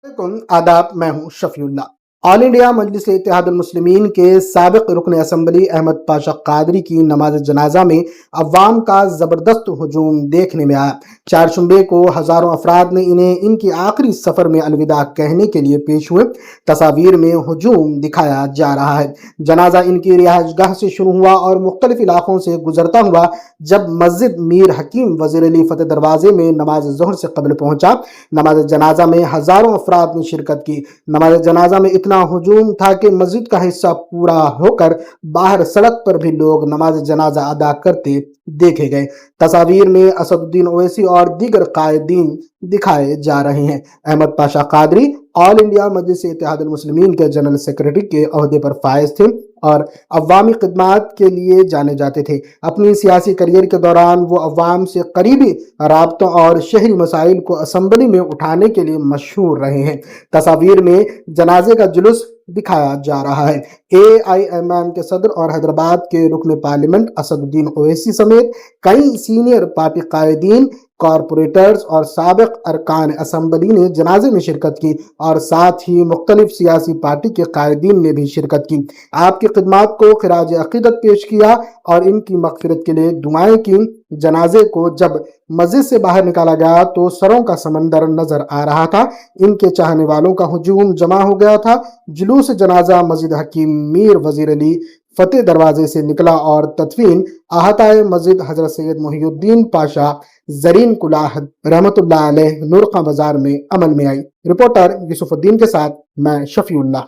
आदाब, मैं हूं शफीउल्लाह। ऑल इंडिया मजलिस इत्तेहादुल मुस्लिमीन के साबिक रुकन असम्बली अहमद पाशा कादरी की नमाज जनाजा में अवाम का जबरदस्त हुजूम देखने में आया। चारशंबे को हजारों अफराद ने इन्हें इनकी आखिरी सफर में अलविदा कहने के लिए पेश हुए। तस्वीर में हुजूम दिखाया जा रहा है। जनाजा इनकी रिहाइशगाह से शुरू हुआ और मुख्तलिफ इलाकों से गुजरता हुआ जब मस्जिद मीर हकीम वजीर अली फतेह दरवाजे में नमाज ज़ोहर से कबल पहुंचा। नमाज जनाजा में हजारों अफराद ने शिरकत की। नमाज जनाजा में इतना हुजूम था कि मस्जिद का हिस्सा पूरा होकर बाहर सड़क पर भी लोग नमाज जनाजा अदा करते देखे गए। तस्वीर में असदुद्दीन ओवैसी और दीगर कायदीन दिखाए जा रहे हैं। अहमद पाशा कादरी ऑल इंडिया मजलिस इत्तेहादुल मुस्लिमीन के जनरल सेक्रेटरी के ओहदे पर फायज थे और अवामी खिदमात के लिए जाने जाते थे। अपनी सियासी करियर के दौरान वो अवाम से करीबी राब्तों और शहरी मसाइल को असम्बली में उठाने के लिए मशहूर रहे हैं। तस्वीर में जनाजे का जुलूस दिखाया जा रहा है। AIMN के सदर और हैदराबाद के रुकन पार्लियामेंट असदुद्दीन ओवैसी समेत कई सीनियर पार्टी कायदीन, कॉरपोरेटर्स और साबिक अरकान असम्बली ने जनाजे में शिरकत की और साथ ही मुख्तलिफ सियासी पार्टी के कायदीन ने भी शिरकत की। आपकी खिदमात को खिराज अकीदत पेश किया और इनकी मगफिरत के लिए दुआएं की। जनाजे को जब मस्जिद से बाहर निकाला गया तो सरों का समंदर नजर आ रहा था। इनके चाहने वालों का हुजूम जमा हो गया था। जुलूस जनाजा मस्जिद हकीम मीर वजीर अली फतेह दरवाजे से निकला और तदफीन आहताए मस्जिद हजरत सैयद मोहिउद्दीन पाशा जरीन कुलाह रहमतुल्लाह अलैह नूरका बाजार में अमल में आई। रिपोर्टर यूसुफुद्दीन के साथ मैं शफीउल्लाह।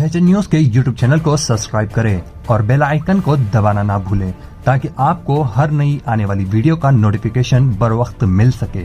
एचएन न्यूज के यूट्यूब चैनल को सब्सक्राइब करें और बेल आइकन को दबाना ना भूलें ताकि आपको हर नई आने वाली वीडियो का नोटिफिकेशन बर वक्त मिल सके।